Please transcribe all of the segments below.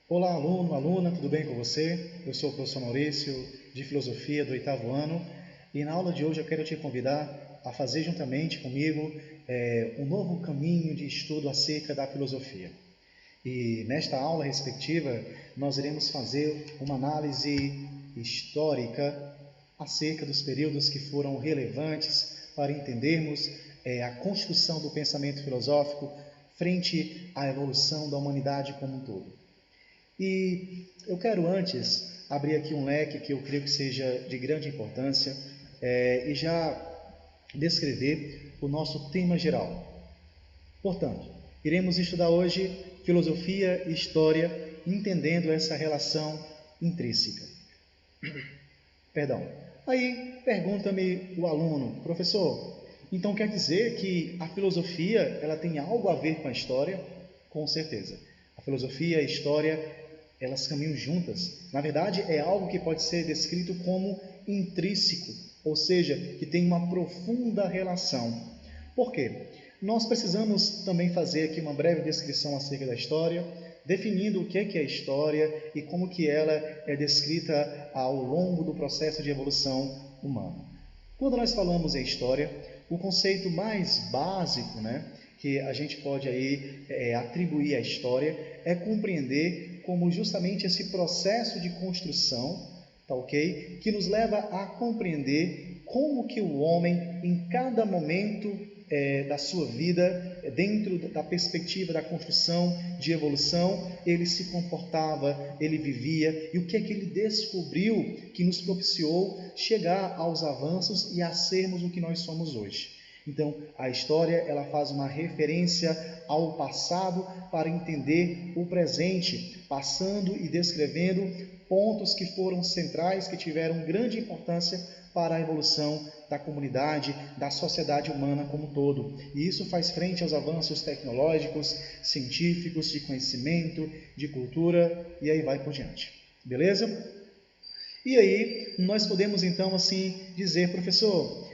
Olá, aluno, aluna, tudo bem com você? Eu sou o professor Maurício, de Filosofia do oitavo ano, e na aula de hoje eu quero te convidar a fazer juntamente comigo um novo caminho de estudo acerca da filosofia. E nesta aula respectiva, nós iremos fazer uma análise histórica acerca dos períodos que foram relevantes para entendermos a construção do pensamento filosófico frente à evolução da humanidade como um todo. E eu quero antes abrir aqui um leque que eu creio que seja de grande importância e já descrever o nosso tema geral. Portanto, iremos estudar hoje filosofia e história, entendendo essa relação intrínseca. Perdão. Aí pergunta-me o aluno, professor, então quer dizer que a filosofia ela tem algo a ver com a história? Com certeza. A filosofia e a história elas caminham juntas. Na verdade, é algo que pode ser descrito como intrínseco, ou seja, que tem uma profunda relação. Por quê? Nós precisamos também fazer aqui uma breve descrição acerca da história, definindo o que é história e como que ela é descrita ao longo do processo de evolução humana. Quando nós falamos em história, o conceito mais básico, que a gente pode aí atribuir à história é compreender como justamente esse processo de construção, tá ok? Que nos leva a compreender como que o homem, em cada momento da sua vida, dentro da perspectiva da construção, de evolução, ele se comportava, ele vivia, e o que é que ele descobriu que nos propiciou chegar aos avanços e a sermos o que nós somos hoje. Então, a história ela faz uma referência ao passado para entender o presente, passando e descrevendo pontos que foram centrais, que tiveram grande importância para a evolução da comunidade, da sociedade humana como um todo. E isso faz frente aos avanços tecnológicos, científicos, de conhecimento, de cultura, e aí vai por diante. Beleza? E aí, nós podemos então assim dizer, professor,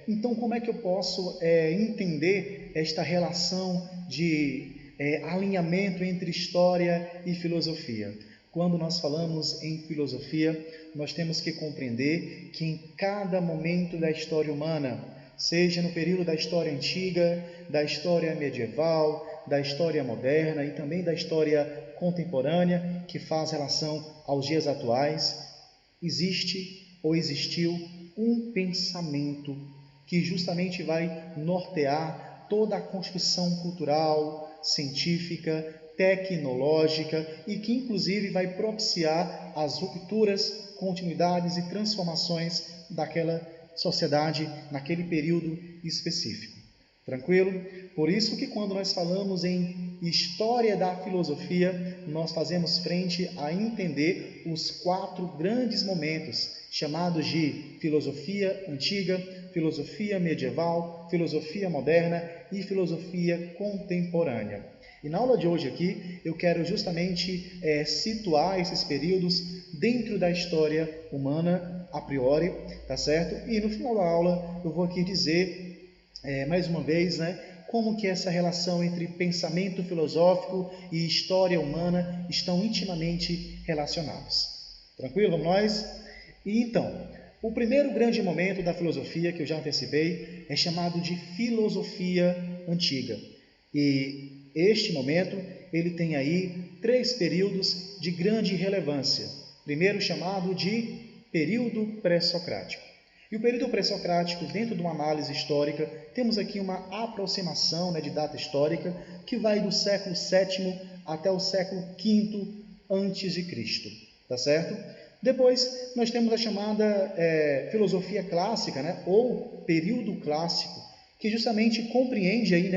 então como é que eu posso entender esta relação de alinhamento entre história e filosofia? Quando nós falamos em filosofia, nós temos que compreender que em cada momento da história humana, seja no período da história antiga, da história medieval, da história moderna e também da história contemporânea, que faz relação aos dias atuais, existe ou existiu um pensamento que justamente vai nortear toda a construção cultural, científica, tecnológica e que inclusive vai propiciar as rupturas, continuidades e transformações daquela sociedade naquele período específico. Tranquilo? Por isso que quando nós falamos em história da filosofia, nós fazemos frente a entender os 4 grandes momentos, chamados de filosofia antiga, filosofia medieval, filosofia moderna e filosofia contemporânea. E na aula de hoje aqui, eu quero justamente situar esses períodos dentro da história humana a priori, tá certo? E no final da aula eu vou aqui dizer, mais uma vez, como que essa relação entre pensamento filosófico e história humana estão intimamente relacionados. Tranquilo? Vamos nós? E então, o primeiro grande momento da filosofia, que eu já antecipei, é chamado de filosofia antiga. E este momento, ele tem aí 3 períodos de grande relevância. Primeiro chamado de período pré-socrático. E o período pré-socrático, dentro de uma análise histórica, temos aqui uma aproximação de data histórica que vai do século VII até o século V a.C., tá certo? Depois, nós temos a chamada filosofia clássica, ou período clássico, que justamente compreende aí,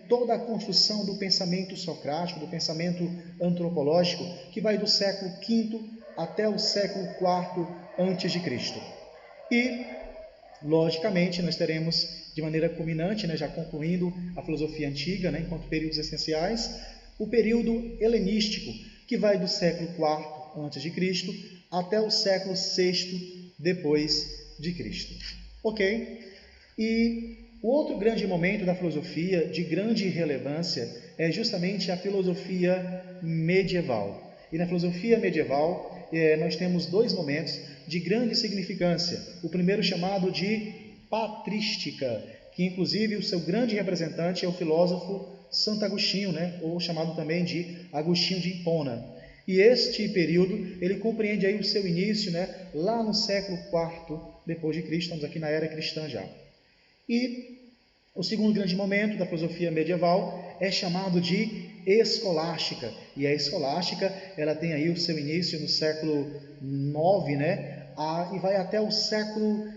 toda a construção do pensamento socrático, do pensamento antropológico, que vai do século V até o século IV a.C. E, logicamente, nós teremos, de maneira culminante, já concluindo a filosofia antiga, enquanto períodos essenciais, o período helenístico, que vai do século IV a.C. até o século VI depois de Cristo. Ok? E o outro grande momento da filosofia, de grande relevância, é justamente a filosofia medieval. E na filosofia medieval, nós temos dois momentos de grande significância. O primeiro chamado de patrística, que inclusive o seu grande representante é o filósofo Santo Agostinho, né? Ou chamado também de Agostinho de Hipona. E este período, ele compreende aí o seu início, né? Lá no século IV depois de Cristo, estamos aqui na era cristã já. E o segundo grande momento da filosofia medieval é chamado de escolástica. E a escolástica, ela tem aí o seu início no século IX, né? E vai até o século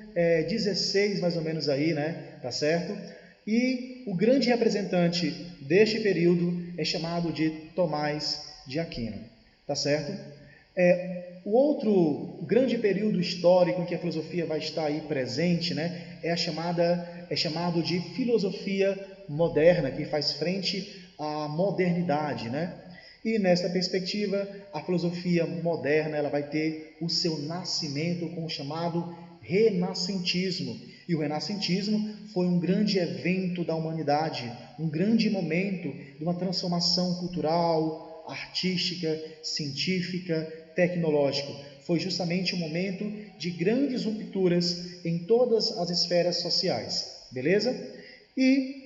XVI, mais ou menos aí, né? Tá certo? E o grande representante deste período é chamado de Tomás de Aquino. Tá certo? O outro grande período histórico em que a filosofia vai estar aí presente, né, é chamado de filosofia moderna, que faz frente à modernidade, né? E nessa perspectiva, a filosofia moderna ela vai ter o seu nascimento com o chamado renascentismo. E o renascentismo foi um grande evento da humanidade, um grande momento de uma transformação cultural, artística, científica, tecnológica. Foi justamente um momento de grandes rupturas em todas as esferas sociais, beleza? E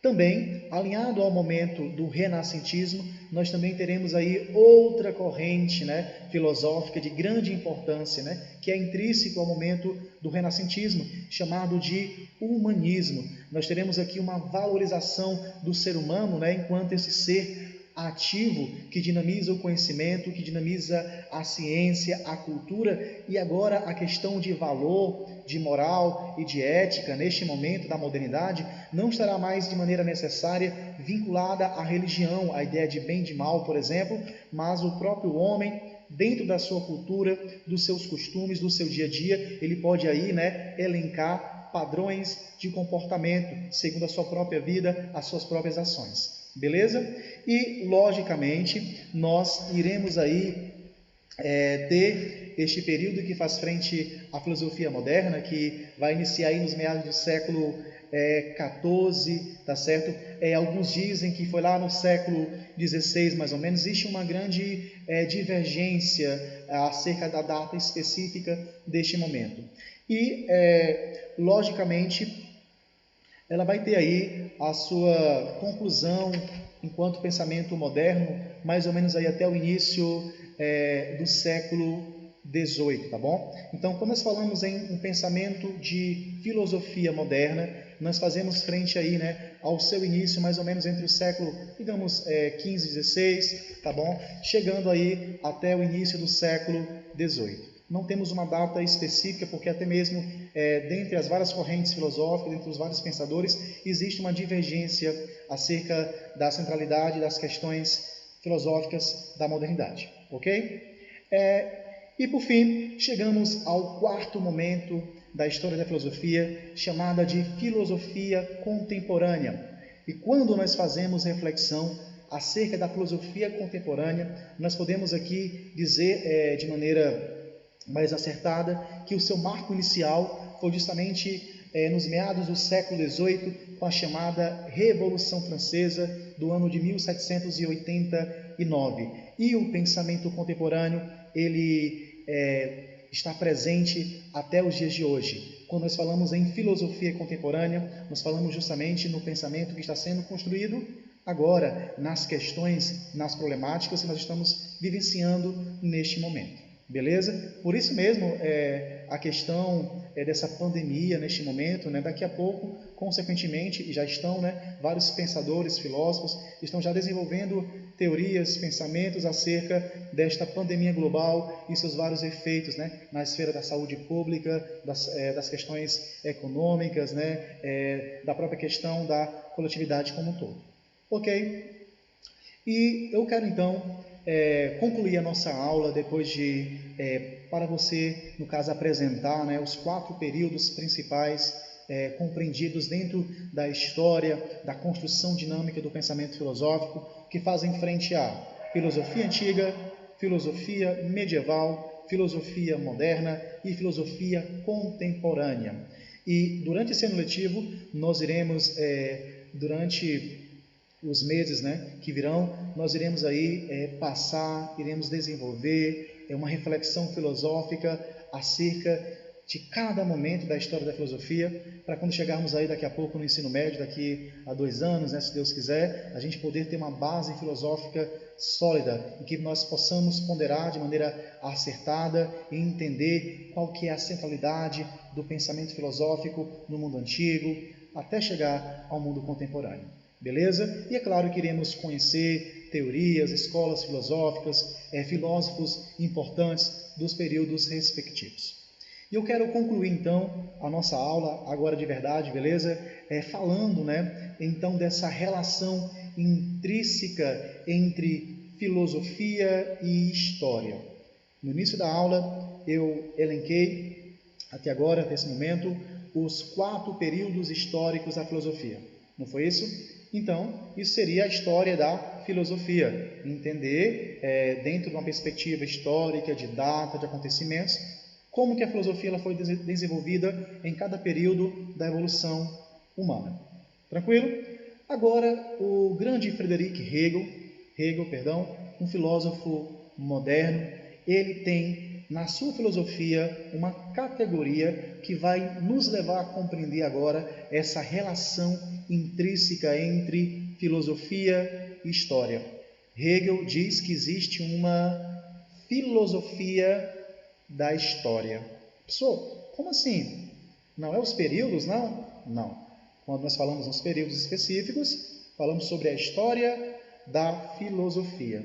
também, alinhado ao momento do renascentismo, nós também teremos aí outra corrente, né, filosófica de grande importância, né, que é intrínseco ao momento do renascentismo, chamado de humanismo. Nós teremos aqui uma valorização do ser humano, né, enquanto esse ser ativo que dinamiza o conhecimento, que dinamiza a ciência, a cultura e agora a questão de valor, de moral e de ética neste momento da modernidade não estará mais de maneira necessária vinculada à religião, à ideia de bem e de mal, por exemplo, mas o próprio homem, dentro da sua cultura, dos seus costumes, do seu dia a dia, ele pode aí, né, elencar padrões de comportamento segundo a sua própria vida, as suas próprias ações. Beleza? E, logicamente, nós iremos aí ter este período que faz frente à filosofia moderna, que vai iniciar aí nos meados do século XIV, tá certo? Alguns dizem que foi lá no século XVI, mais ou menos. Existe uma grande divergência acerca da data específica deste momento. E, logicamente, ela vai ter aí a sua conclusão enquanto pensamento moderno, mais ou menos aí até o início do século XVIII, tá bom? Então, quando nós falamos em um pensamento de filosofia moderna, nós fazemos frente aí, né, ao seu início, mais ou menos entre o século, digamos, XV e XVI, tá bom? Chegando aí até o início do século XVIII. Não temos uma data específica, porque até mesmo dentre as várias correntes filosóficas, dentre os vários pensadores, existe uma divergência acerca da centralidade das questões filosóficas da modernidade, ok? E por fim, chegamos ao quarto momento da história da filosofia, chamada de filosofia contemporânea. E quando nós fazemos reflexão acerca da filosofia contemporânea, nós podemos aqui dizer de maneira mais acertada que o seu marco inicial foi justamente nos meados do século XVIII, com a chamada Revolução Francesa do ano de 1789. E o pensamento contemporâneo, ele está presente até os dias de hoje. Quando nós falamos em filosofia contemporânea, nós falamos justamente no pensamento que está sendo construído agora, nas questões, nas problemáticas que nós estamos vivenciando neste momento. Beleza? Por isso mesmo, a questão dessa pandemia neste momento, né, daqui a pouco, consequentemente, e já estão, né, vários pensadores, filósofos, estão já desenvolvendo teorias, pensamentos acerca desta pandemia global e seus vários efeitos, né, na esfera da saúde pública, das questões econômicas, né, da própria questão da coletividade como um todo. Ok? E eu quero então concluir a nossa aula depois de, para você, no caso, apresentar, né, os 4 períodos principais compreendidos dentro da história, da construção dinâmica do pensamento filosófico, que fazem frente à filosofia antiga, filosofia medieval, filosofia moderna e filosofia contemporânea. E durante esse ano letivo, nós iremos, durante os meses, né, que virão, nós iremos aí iremos desenvolver uma reflexão filosófica acerca de cada momento da história da filosofia, para quando chegarmos aí daqui a pouco no ensino médio, daqui a 2 anos, né, se Deus quiser, a gente poder ter uma base filosófica sólida, em que nós possamos ponderar de maneira acertada e entender qual que é a centralidade do pensamento filosófico no mundo antigo, até chegar ao mundo contemporâneo. Beleza? E é claro que iremos conhecer teorias, escolas filosóficas, filósofos importantes dos períodos respectivos. E eu quero concluir então a nossa aula agora de verdade, beleza? Falando, né, então dessa relação intrínseca entre filosofia e história. No início da aula eu elenquei até agora, até esse momento, os 4 períodos históricos da filosofia. Não foi isso? Então, isso seria a história da filosofia. Entender, dentro de uma perspectiva histórica, de data, de acontecimentos, como que a filosofia ela foi desenvolvida em cada período da evolução humana. Tranquilo? Agora, o grande Friedrich Hegel, um filósofo moderno, ele tem na sua filosofia uma categoria que vai nos levar a compreender agora essa relação intrínseca entre filosofia e história. Hegel diz que existe uma filosofia da história. Pessoal, como assim? Não é os períodos, não? Não. Quando nós falamos nos períodos específicos, falamos sobre a história da filosofia.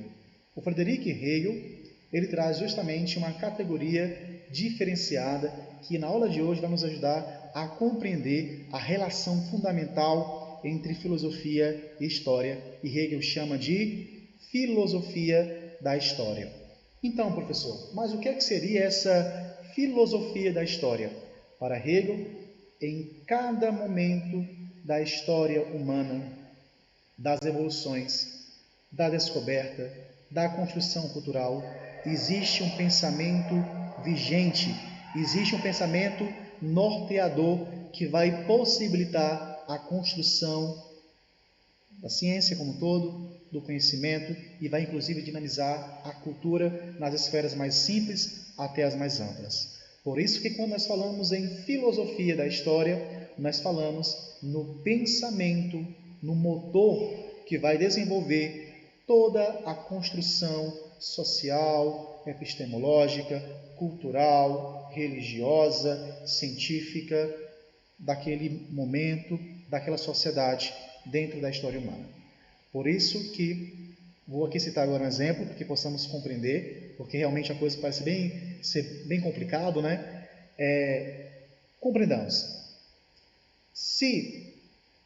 O Friedrich Hegel, ele traz justamente uma categoria diferenciada que na aula de hoje vai nos ajudar a compreender a relação fundamental entre filosofia e história, e Hegel chama de filosofia da história. Então, professor, mas o que seria essa filosofia da história? Para Hegel, em cada momento da história humana, das evoluções, da descoberta, da construção cultural, existe um pensamento vigente, existe um pensamento norteador que vai possibilitar a construção da ciência como um todo, do conhecimento, e vai inclusive dinamizar a cultura nas esferas mais simples até as mais amplas. Por isso que quando nós falamos em filosofia da história, nós falamos no pensamento, no motor que vai desenvolver toda a construção social, epistemológica, cultural, religiosa, científica daquele momento, daquela sociedade dentro da história humana. Por isso que vou aqui citar agora um exemplo para que possamos compreender, porque realmente a coisa parece ser bem complicado, né? Compreendamos. Se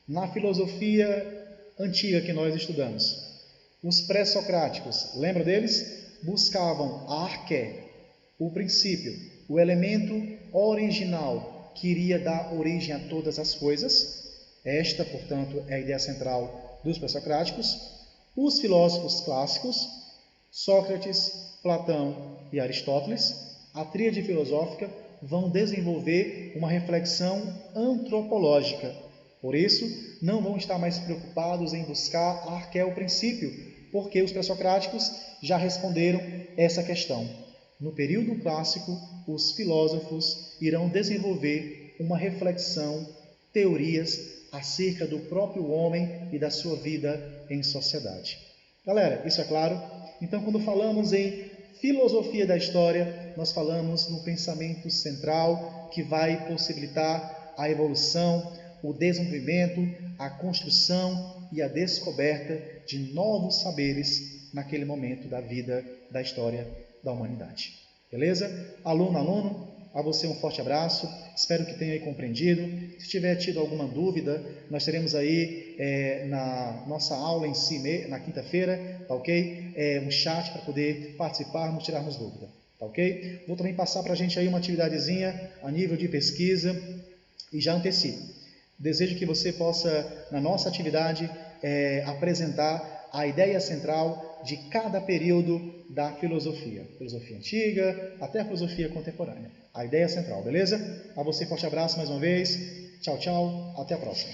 na filosofia antiga que nós estudamos, os pré-socráticos, lembra deles? Buscavam a arqué, o princípio, o elemento original que iria dar origem a todas as coisas. Esta, portanto, é a ideia central dos pré-socráticos. Os filósofos clássicos, Sócrates, Platão e Aristóteles, a tríade filosófica, vão desenvolver uma reflexão antropológica. Por isso, não vão estar mais preocupados em buscar a arqué, o princípio, porque os pré-socráticos já responderam essa questão. No período clássico, os filósofos irão desenvolver uma reflexão, teorias acerca do próprio homem e da sua vida em sociedade. Galera, isso é claro? Então, quando falamos em filosofia da história, nós falamos no pensamento central que vai possibilitar a evolução, o desenvolvimento, a construção e a descoberta de novos saberes naquele momento da vida, da história da humanidade. Beleza? Aluno, a você um forte abraço, espero que tenha aí compreendido. Se tiver tido alguma dúvida, nós teremos aí na nossa aula em si, na quinta-feira, tá ok? Um chat para poder participarmos, tirarmos dúvida, tá ok? Vou também passar para a gente aí uma atividadezinha a nível de pesquisa e já antecipo. Desejo que você possa, na nossa atividade, apresentar a ideia central de cada período da filosofia. Filosofia antiga até a filosofia contemporânea. A ideia central, beleza? A você, forte abraço mais uma vez. Tchau, tchau. Até a próxima.